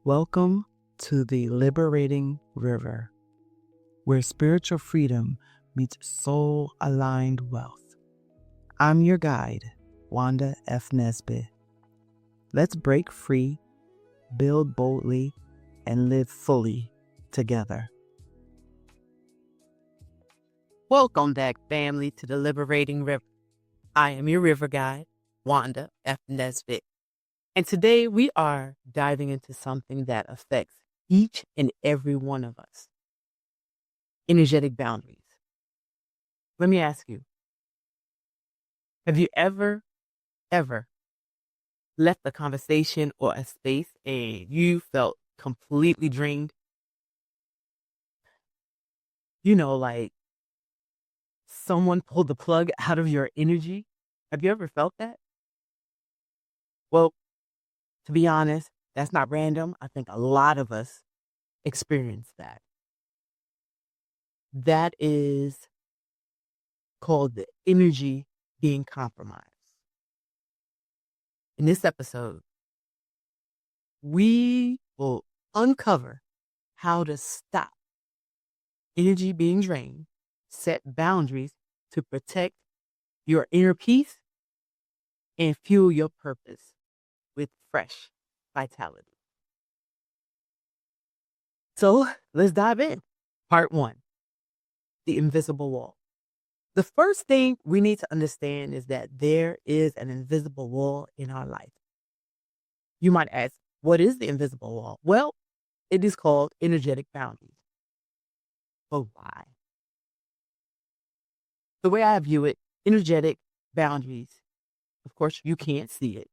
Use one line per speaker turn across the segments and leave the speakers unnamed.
Welcome to the Liberating River, where spiritual freedom meets soul-aligned wealth. I'm your guide, Wanda F. Nesbit. Let's break free, build boldly, and live fully together. Welcome back, family, to the Liberating River. I am your river guide, Wanda F. Nesbit. And today we are diving into something that affects each and every one of us. Energetic boundaries. Let me ask you, have you ever left a conversation or a space and you felt completely drained? Like someone pulled the plug out of your energy? Have you ever felt that? Well, to be honest, that's not random. I think a lot of us experience that. That is called the energy being compromised. In this episode, we will uncover how to stop energy being drained, set boundaries to protect your inner peace, and fuel your purpose with fresh vitality. So let's dive in. Part 1, the invisible wall. The first thing we need to understand is that there is an invisible wall in our life. You might ask, what is the invisible wall? Well, it is called energetic boundaries. But why? The way I view it, energetic boundaries, of course, you can't see it.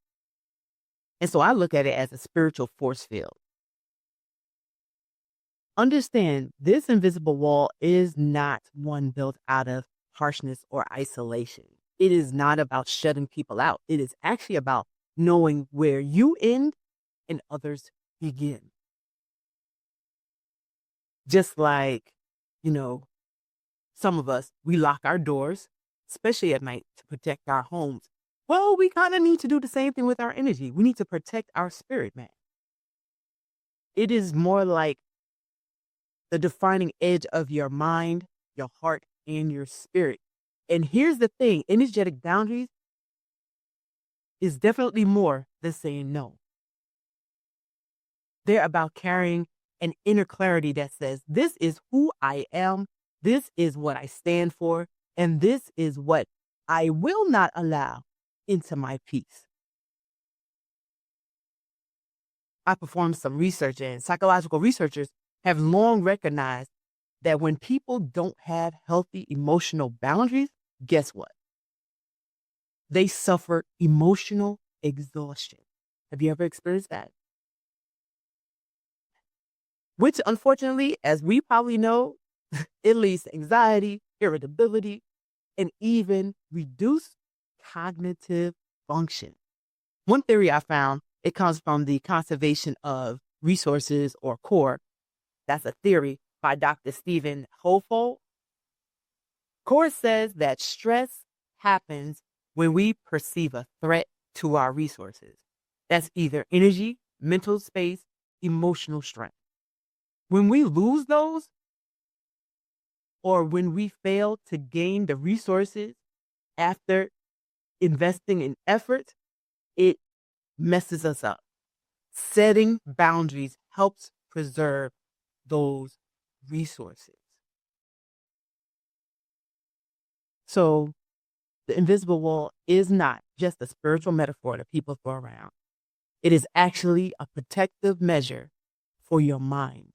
And so I look at it as a spiritual force field. Understand, this invisible wall is not one built out of harshness or isolation. It is not about shutting people out. It is actually about knowing where you end and others begin. Just like, some of us, we lock our doors, especially at night, to protect our homes. Well, we kind of need to do the same thing with our energy. We need to protect our spirit, man. It is more like the defining edge of your mind, your heart, and your spirit. And here's the thing, energetic boundaries is definitely more than saying no. They're about carrying an inner clarity that says, this is who I am, this is what I stand for, and this is what I will not allow into my peace. I performed some research, and psychological researchers have long recognized that when people don't have healthy emotional boundaries, guess what? They suffer emotional exhaustion. Have you ever experienced that? Which, unfortunately, as we probably know, it leads to anxiety, irritability, and even reduced cognitive function. One theory I found, it comes from the conservation of resources, or CORE. That's a theory by Dr. Stephen Hofold. CORE says that stress happens when we perceive a threat to our resources. That's either energy, mental space, emotional strength. When we lose those, or when we fail to gain the resources after investing in effort, it messes us up. Setting boundaries helps preserve those resources. So the invisible wall is not just a spiritual metaphor that people throw around. It is actually a protective measure for your mind.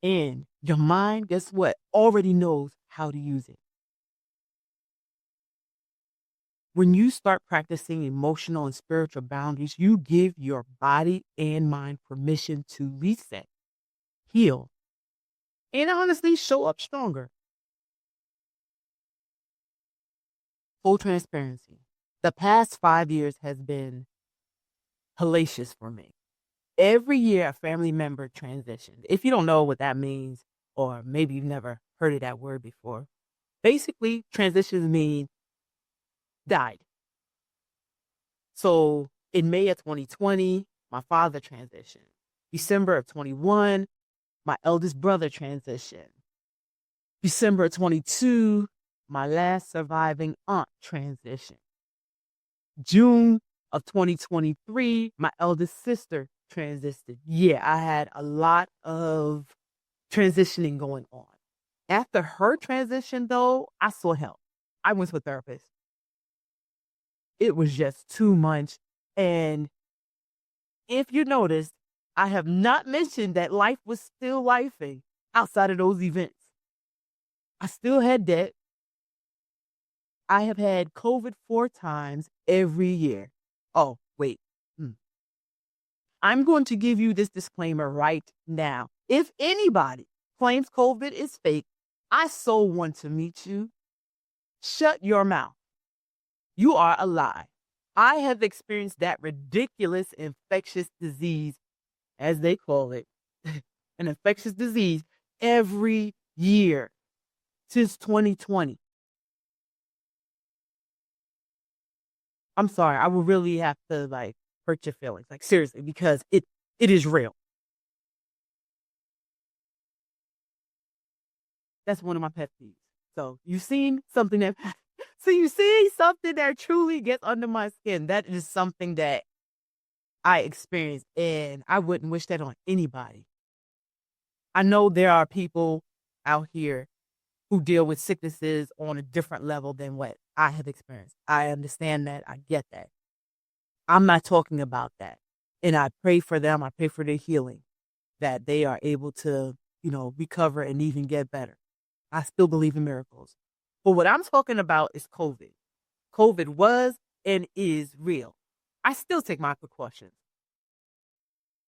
And your mind, guess what? Already knows how to use it. When you start practicing emotional and spiritual boundaries, you give your body and mind permission to reset, heal, and honestly show up stronger. Full transparency. The past 5 years has been hellacious for me. Every year a family member transitioned. If you don't know what that means, or maybe you've never heard of that word before, basically transitions mean died. So in May of 2020, my father transitioned. December of 21, my eldest brother transitioned. December of 22, my last surviving aunt transitioned. June of 2023, my eldest sister transitioned. Yeah, I had a lot of transitioning going on. After her transition, though, I saw help. I went to a therapist. It was just too much. And if you noticed, I have not mentioned that life was still lifing outside of those events. I still had debt. I have had COVID 4 times every year. Oh, wait. Hmm. I'm going to give you this disclaimer right now. If anybody claims COVID is fake, I so want to meet you. Shut your mouth. You are a lie. I have experienced that ridiculous infectious disease, as they call it, an infectious disease every year since 2020. I'm sorry. I will really have to hurt your feelings. Like seriously, because it is real. That's one of my pet peeves. So you've seen something that so you see something that truly gets under my skin. That is something that I experienced and I wouldn't wish that on anybody. I know there are people out here who deal with sicknesses on a different level than what I have experienced. I understand that. I get that. I'm not talking about that. And I pray for them. I pray for their healing, that they are able to, recover and even get better. I still believe in miracles. But what I'm talking about is COVID. COVID was and is real. I still take my precautions.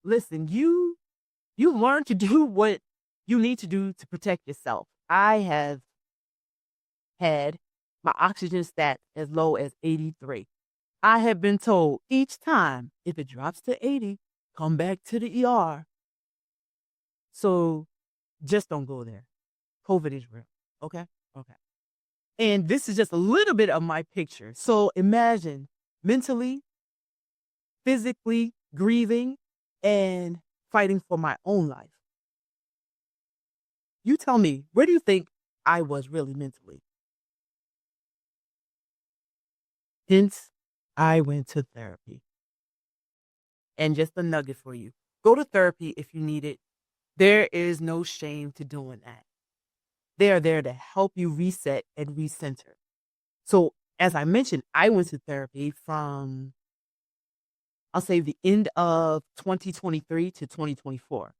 Listen, you learn to do what you need to do to protect yourself. I have had my oxygen stat as low as 83. I have been told each time if it drops to 80, come back to the ER. So just don't go there. COVID is real. Okay? Okay. And this is just a little bit of my picture. So imagine mentally, physically grieving and fighting for my own life. You tell me, where do you think I was really mentally? Hence, I went to therapy. And just a nugget for you. Go to therapy if you need it. There is no shame to doing that. They are there to help you reset and recenter. So, as I mentioned, I went to therapy from, I'll say, the end of 2023 to 2024.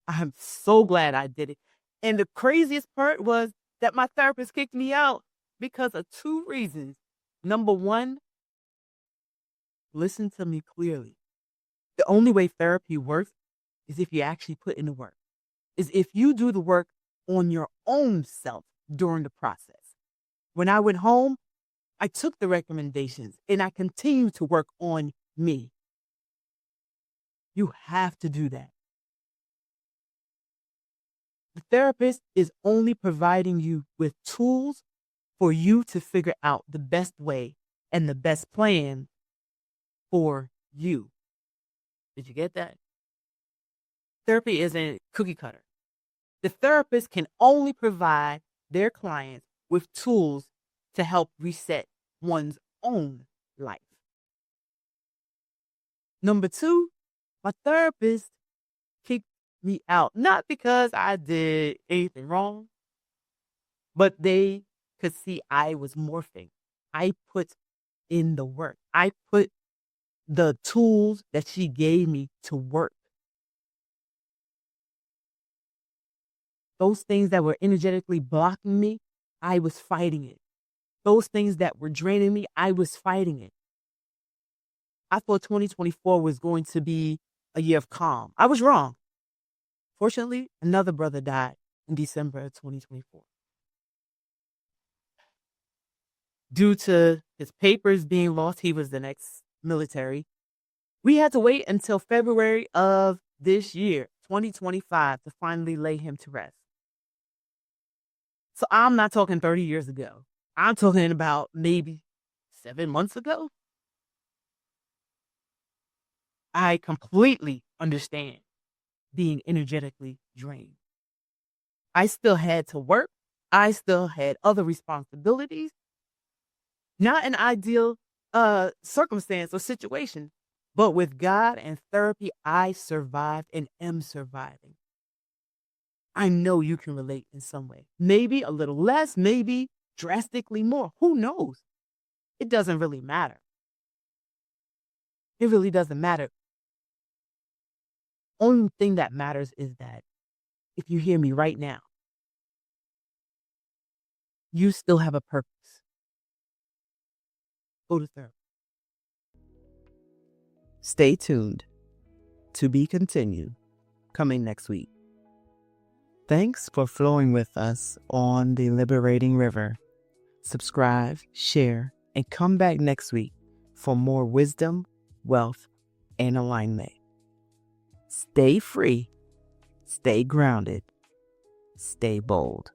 I'm so glad I did it. And the craziest part was that my therapist kicked me out because of 2 reasons. Number one, listen to me clearly. The only way therapy works is if you actually put in the work, is if you do the work on your own self during the process. When I went home, I took the recommendations and I continued to work on me. You have to do that. The therapist is only providing you with tools for you to figure out the best way and the best plan for you. Did you get that? Therapy isn't cookie cutter. The therapist can only provide their clients with tools to help reset one's own life. Number two, my therapist kicked me out, not because I did anything wrong, but they could see I was morphing. I put in the work. I put the tools that she gave me to work. Those things that were energetically blocking me, I was fighting it. Those things that were draining me, I was fighting it. I thought 2024 was going to be a year of calm. I was wrong. Fortunately, another brother died in December of 2024. Due to his papers being lost, he was the next military. We had to wait until February of this year, 2025, to finally lay him to rest. So I'm not talking 30 years ago. I'm talking about maybe 7 months ago. I completely understand being energetically drained. I still had to work. I still had other responsibilities. Not an ideal circumstance or situation, but with God and therapy, I survived and am surviving. I know you can relate in some way. Maybe a little less, maybe drastically more. Who knows? It doesn't really matter. It really doesn't matter. Only thing that matters is that if you hear me right now, you still have a purpose. Go to therapy. Stay tuned. To be continued. Coming next week. Thanks for flowing with us on the Liberating River. Subscribe, share, and come back next week for more wisdom, wealth, and alignment. Stay free, stay grounded, stay bold.